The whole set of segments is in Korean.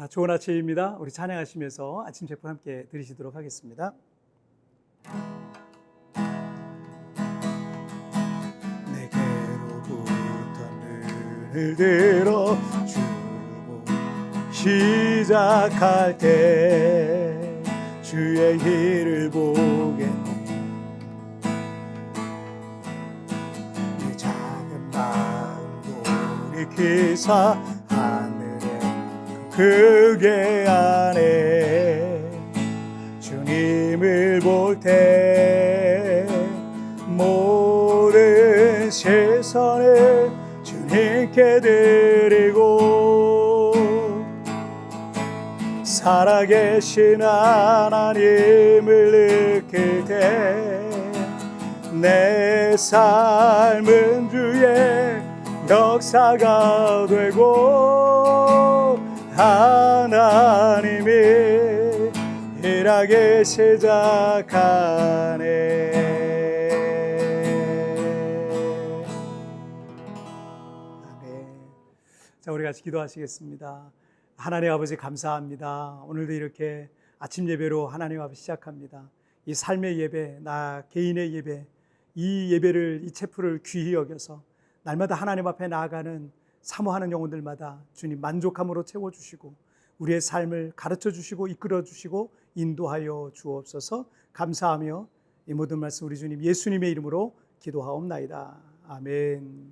좋은 아침입니다. 우리 찬양하시면서 아침 제품 함께 드리시도록 하겠습니다. 내게로부터 눈을 들어 주를 보기 시작할 때 주의 길을 보겠네. 내 작은 마음 돌이키사 그게 안에 주님을 볼 때 모든 시선을 주님께 드리고 살아계신 하나님을 느낄 때 내 삶은 주의 역사가 되고 하나님이 일하기 시작하네. 아멘. 자, 우리 같이 기도하시겠습니다. 하나님 아버지 감사합니다. 오늘도 이렇게 아침 예배로 하나님 앞에 시작합니다. 이 삶의 예배, 나 개인의 예배, 이 예배를, 이 체프를 귀히 여겨서 날마다 하나님 앞에 나아가는 사모하는 영혼들마다 주님 만족함으로 채워주시고 우리의 삶을 가르쳐주시고 이끌어주시고 인도하여 주옵소서. 감사하며 이 모든 말씀 우리 주님 예수님의 이름으로 기도하옵나이다. 아멘.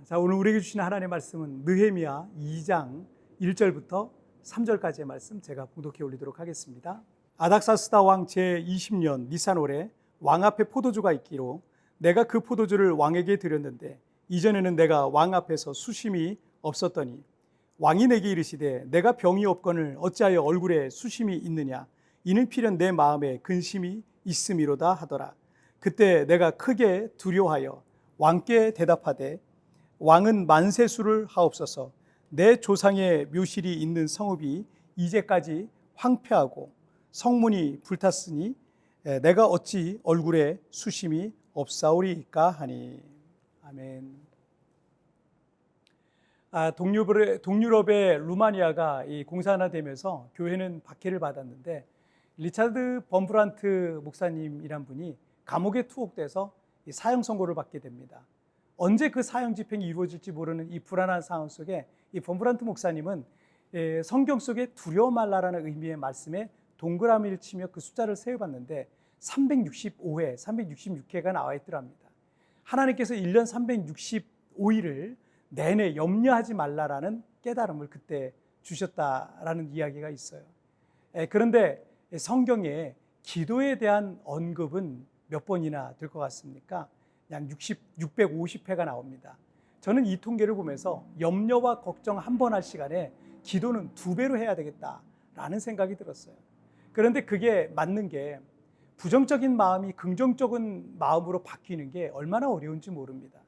자, 오늘 우리에게 주신 하나님의 말씀은 느헤미야 2장 1절부터 3절까지의 말씀 제가 봉독해 올리도록 하겠습니다. 아닥사스다 왕 제20년 니산월에 왕 앞에 포도주가 있기로 내가 그 포도주를 왕에게 드렸는데 이전에는 내가 왕 앞에서 수심이 없었더니 왕이 내게 이르시되 내가 병이 없거늘 어찌하여 얼굴에 수심이 있느냐 이는 필연 내 마음에 근심이 있음이로다 하더라. 그때 내가 크게 두려워하여 왕께 대답하되 왕은 만세수를 하옵소서. 내 조상의 묘실이 있는 성읍이 이제까지 황폐하고 성문이 불탔으니 내가 어찌 얼굴에 수심이 없사오리까 하니. 아멘. 동유럽의 루마니아가 이 공산화되면서 교회는 박해를 받았는데 리차드 범브란트 목사님이란 분이 감옥에 투옥돼서 이 사형 선고를 받게 됩니다. 언제 그 사형 집행이 이루어질지 모르는 이 불안한 상황 속에 이 범브란트 목사님은 성경 속에 두려워 말라라는 의미의 말씀에 동그라미를 치며 그 숫자를 세어봤는데 365회, 366회가 나와 있더랍니다. 하나님께서 1년 365일을 내내 염려하지 말라라는 깨달음을 그때 주셨다라는 이야기가 있어요. 그런데 성경에 기도에 대한 언급은 몇 번이나 될 것 같습니까? 약 650회가 나옵니다. 저는 이 통계를 보면서 염려와 걱정 한 번 할 시간에 기도는 2배로 해야 되겠다라는 생각이 들었어요. 그런데 그게 맞는 게 부정적인 마음이 긍정적인 마음으로 바뀌는 게 얼마나 어려운지 모릅니다.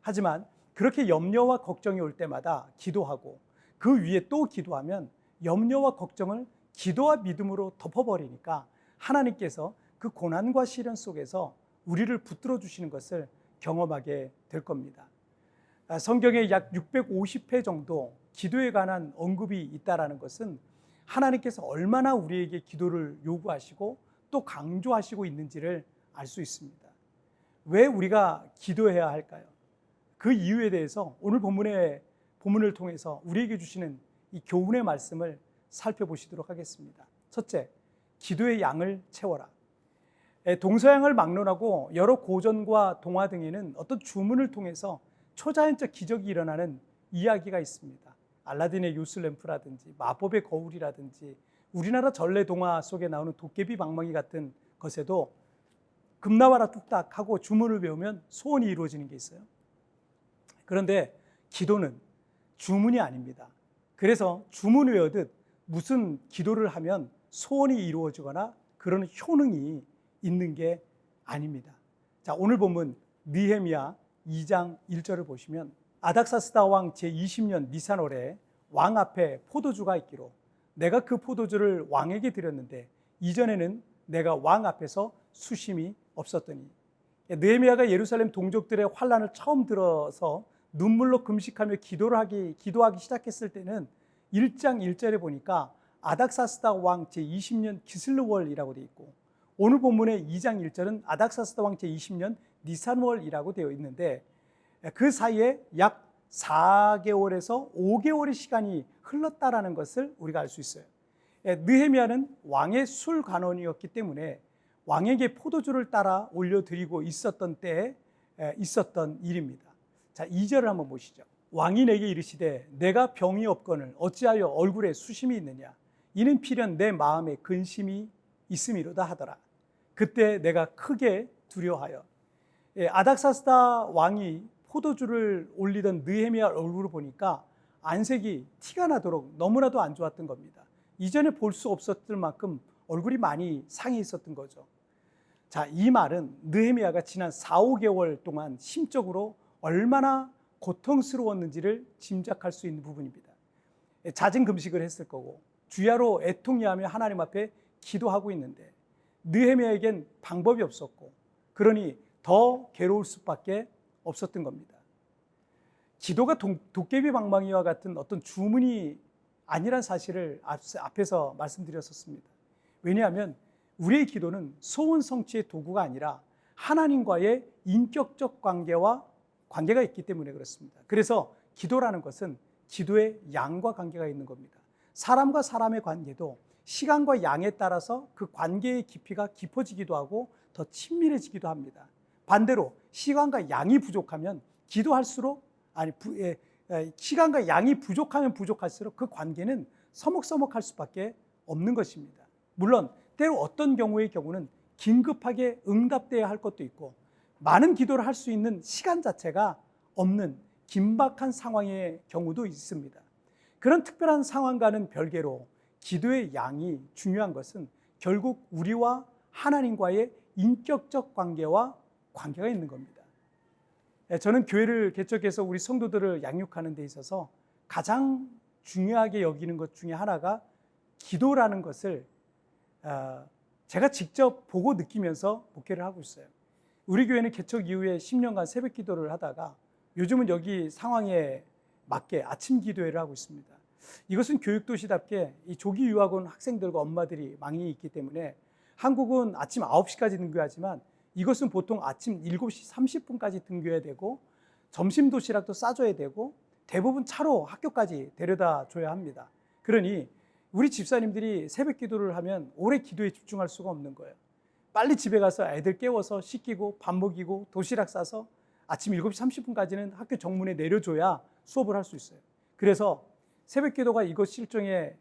하지만 그렇게 염려와 걱정이 올 때마다 기도하고 그 위에 또 기도하면 염려와 걱정을 기도와 믿음으로 덮어버리니까 하나님께서 그 고난과 시련 속에서 우리를 붙들어 주시는 것을 경험하게 될 겁니다. 성경에 약 650회 정도 기도에 관한 언급이 있다는 것은 하나님께서 얼마나 우리에게 기도를 요구하시고 또 강조하시고 있는지를 알 수 있습니다. 왜 우리가 기도해야 할까요? 그 이유에 대해서 오늘 본문을 통해서 우리에게 주시는 이 교훈의 말씀을 살펴보시도록 하겠습니다. 첫째, 기도의 양을 채워라. 동서양을 막론하고 여러 고전과 동화 등에는 어떤 주문을 통해서 초자연적 기적이 일어나는 이야기가 있습니다. 알라딘의 요술램프라든지 마법의 거울이라든지 우리나라 전래 동화 속에 나오는 도깨비 방망이 같은 것에도 금나와라 뚝딱 하고 주문을 외우면 소원이 이루어지는 게 있어요. 그런데 기도는 주문이 아닙니다. 그래서 주문 외우듯 무슨 기도를 하면 소원이 이루어지거나 그런 효능이 있는 게 아닙니다. 자, 오늘 본문 느헤미야 2장 1절을 보시면 아닥사스다 왕 제20년 니산월에 왕 앞에 포도주가 있기로 내가 그 포도주를 왕에게 드렸는데 이전에는 내가 왕 앞에서 수심이 없었더니. 느헤미야가 예루살렘 동족들의 환난을 처음 들어서 눈물로 금식하며 기도하기 시작했을 때는 1장 1절에 보니까 아닥사스다 왕 제20년 기슬르월이라고 되어 있고, 오늘 본문의 2장 1절은 아닥사스다 왕 제20년 니산월이라고 되어 있는데, 그 사이에 약 4개월에서 5개월의 시간이 흘렀다라는 것을 우리가 알 수 있어요. 느헤미야는 왕의 술 관원이었기 때문에 왕에게 포도주를 따라 올려드리고 있었던 때에 있었던 일입니다. 자, 2절을 한번 보시죠. 왕이 내게 이르시되 내가 병이 없거늘 어찌하여 얼굴에 수심이 있느냐, 이는 필연 내 마음에 근심이 있음이로다 하더라. 그때 내가 크게 두려워하여. 아닥사스다 왕이 포도주를 올리던 느헤미야 얼굴을 보니까 안색이 티가 나도록 너무나도 안 좋았던 겁니다. 이전에 볼 수 없었을 만큼 얼굴이 많이 상해 있었던 거죠. 자, 이 말은 느헤미야가 지난 4, 5개월 동안 심적으로 얼마나 고통스러웠는지를 짐작할 수 있는 부분입니다. 잦은 금식을 했을 거고 주야로 애통해하며 하나님 앞에 기도하고 있는데 느헤미야에겐 방법이 없었고, 그러니 더 괴로울 수밖에 없었던 겁니다. 기도가 도깨비 방망이와 같은 어떤 주문이 아니란 사실을 앞에서 말씀드렸었습니다. 왜냐하면 우리의 기도는 소원 성취의 도구가 아니라 하나님과의 인격적 관계가 있기 때문에 그렇습니다. 그래서 기도라는 것은 기도의 양과 관계가 있는 겁니다. 사람과 사람의 관계도 시간과 양에 따라서 그 관계의 깊이가 깊어지기도 하고 더 친밀해지기도 합니다. 반대로 시간과 양이 부족하면 시간과 양이 부족하면 부족할수록 그 관계는 서먹서먹할 수밖에 없는 것입니다. 물론 때로 어떤 경우는 긴급하게 응답돼야 할 것도 있고, 많은 기도를 할 수 있는 시간 자체가 없는 긴박한 상황의 경우도 있습니다. 그런 특별한 상황과는 별개로 기도의 양이 중요한 것은 결국 우리와 하나님과의 인격적 관계가 있는 겁니다. 저는 교회를 개척해서 우리 성도들을 양육하는 데 있어서 가장 중요하게 여기는 것 중에 하나가 기도라는 것을 제가 직접 보고 느끼면서 목회를 하고 있어요. 우리 교회는 개척 이후에 10년간 새벽 기도를 하다가 요즘은 여기 상황에 맞게 아침 기도회를 하고 있습니다. 이것은 교육도시답게 이 조기 유학 온 학생들과 엄마들이 많이 있기 때문에 한국은 아침 9시까지 등교하지만 이것은 보통 아침 7시 30분까지 등교해야 되고 점심 도시락도 싸줘야 되고 대부분 차로 학교까지 데려다 줘야 합니다. 그러니 우리 집사님들이 새벽 기도를 하면 오래 기도에 집중할 수가 없는 거예요. 빨리 집에 가서 애들 깨워서 씻기고 밥 먹이고 도시락 싸서 아침 7시 30분까지는 학교 정문에 내려줘야 수업을 할 수 있어요. 그래서 새벽 기도가 이것 실정에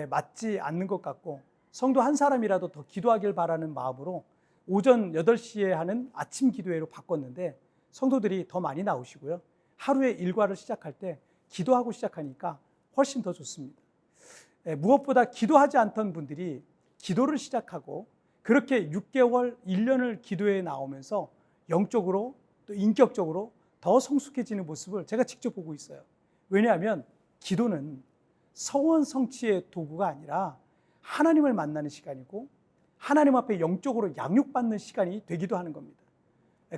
맞지 않는 것 같고 성도 한 사람이라도 더 기도하길 바라는 마음으로 오전 8시에 하는 아침 기도회로 바꿨는데 성도들이 더 많이 나오시고요. 하루의 일과를 시작할 때 기도하고 시작하니까 훨씬 더 좋습니다. 무엇보다 기도하지 않던 분들이 기도를 시작하고 그렇게 6개월, 1년을 기도해 나오면서 영적으로 또 인격적으로 더 성숙해지는 모습을 제가 직접 보고 있어요. 왜냐하면 기도는 서원 성취의 도구가 아니라 하나님을 만나는 시간이고 하나님 앞에 영적으로 양육받는 시간이 되기도 하는 겁니다.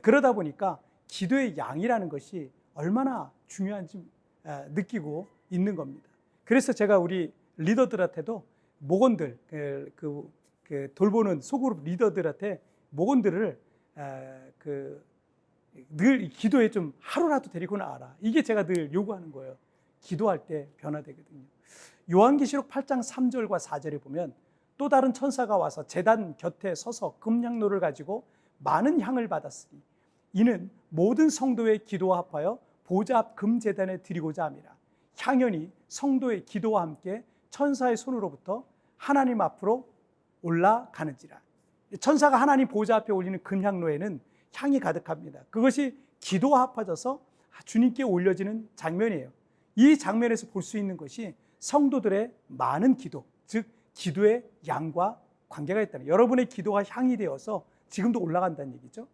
그러다 보니까 기도의 양이라는 것이 얼마나 중요한지 느끼고 있는 겁니다. 그래서 제가 우리 리더들한테도 목원들, 돌보는 소그룹 리더들한테 목원들을 늘 기도에 좀 하루라도 데리고 나와라. 이게 제가 늘 요구하는 거예요. 기도할 때 변화되거든요. 요한계시록 8장 3절과 4절에 보면 또 다른 천사가 와서 제단 곁에 서서 금향로를 가지고 많은 향을 받았으니 이는 모든 성도의 기도와 합하여 보좌 앞 금제단에 드리고자 함이라. 향연이 성도의 기도와 함께 천사의 손으로부터 하나님 앞으로 올라가는지라. 천사가 하나님 보좌 앞에 올리는 금향로에는 향이 가득합니다. 그것이 기도와 합해져서 주님께 올려지는 장면이에요. 이 장면에서 볼 수 있는 것이 성도들의 많은 기도, 즉 기도의 양과 관계가 있다는, 여러분의 기도가 향이 되어서 지금도 올라간다는 얘기죠.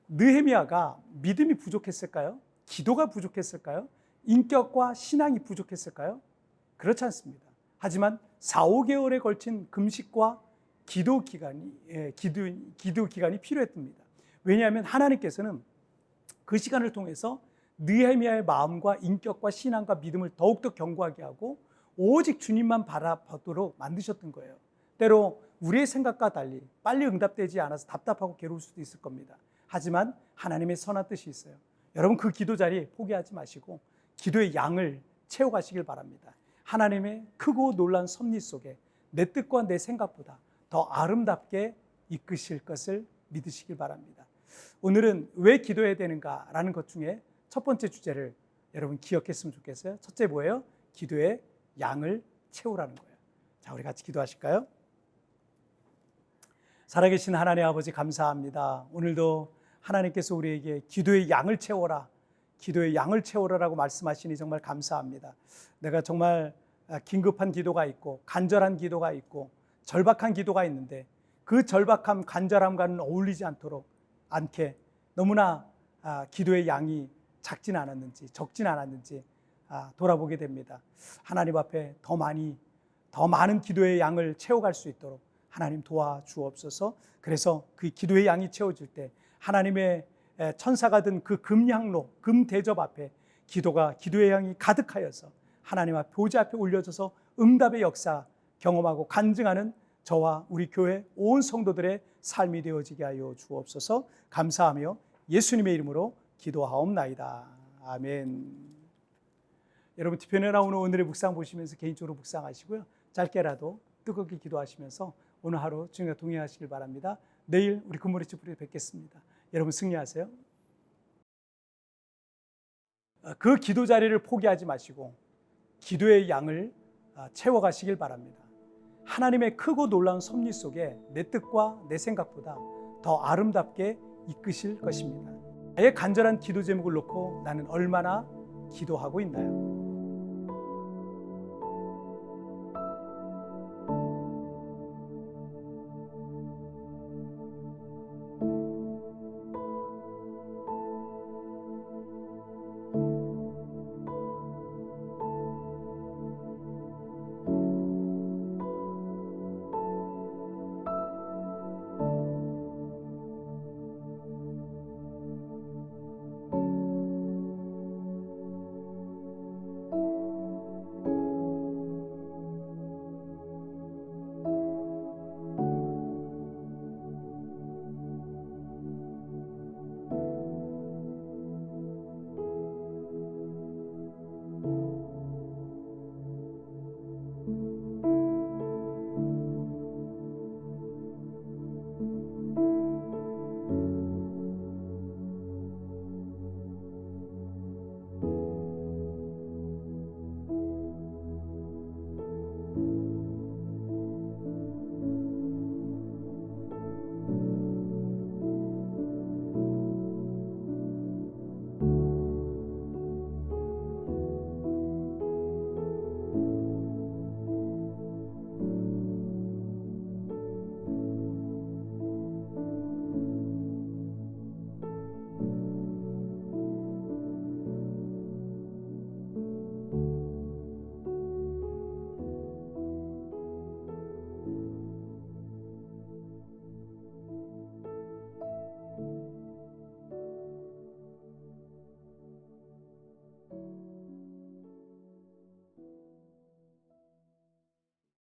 느헤미야가 믿음이 부족했을까요? 기도가 부족했을까요? 인격과 신앙이 부족했을까요? 그렇지 않습니다. 하지만 4, 5개월에 걸친 금식과 기도 기간이 필요했답니다. 왜냐하면 하나님께서는 그 시간을 통해서 느헤미야의 마음과 인격과 신앙과 믿음을 더욱더 견고하게 하고 오직 주님만 바라보도록 만드셨던 거예요. 때로 우리의 생각과 달리 빨리 응답되지 않아서 답답하고 괴로울 수도 있을 겁니다. 하지만 하나님의 선한 뜻이 있어요. 여러분 그 기도 자리 포기하지 마시고 기도의 양을 채워가시길 바랍니다. 하나님의 크고 놀라운 섭리 속에 내 뜻과 내 생각보다 더 아름답게 이끄실 것을 믿으시길 바랍니다. 오늘은 왜 기도해야 되는가라는 것 중에 첫 번째 주제를 여러분 기억했으면 좋겠어요. 첫째 뭐예요? 기도의 양을 채우라는 거예요. 자, 우리 같이 기도하실까요? 살아계신 하나님 아버지 감사합니다. 오늘도 하나님께서 우리에게 기도의 양을 채워라, 기도의 양을 채워라라고 말씀하시니 정말 감사합니다. 내가 정말 긴급한 기도가 있고 간절한 기도가 있고 절박한 기도가 있는데 그 절박함, 간절함과는 어울리지 않게 너무나 기도의 양이 작진 않았는지 적진 않았는지 돌아보게 됩니다. 하나님 앞에 더 많은 기도의 양을 채워갈 수 있도록 하나님 도와주옵소서. 그래서 그 기도의 양이 채워질 때 하나님의 천사가 든 그 금향로, 금대접 앞에 기도의 양이 가득하여서 하나님 앞 보좌 앞에 올려져서 응답의 역사 경험하고 간증하는 저와 우리 교회 온 성도들의 삶이 되어지게 하여 주옵소서. 감사하며 예수님의 이름으로 기도하옵나이다. 아멘. 여러분 뒤편에 나오는 오늘의 묵상 보시면서 개인적으로 묵상하시고요. 짧게라도 뜨겁게 기도하시면서 오늘 하루 주님과 동행하시길 바랍니다. 내일 우리 굿모닝 촛불에 뵙겠습니다. 여러분 승리하세요. 그 기도 자리를 포기하지 마시고 기도의 양을 채워가시길 바랍니다. 하나님의 크고 놀라운 섭리 속에 내 뜻과 내 생각보다 더 아름답게 이끄실 것입니다. 나의 간절한 기도 제목을 놓고 나는 얼마나 기도하고 있나요?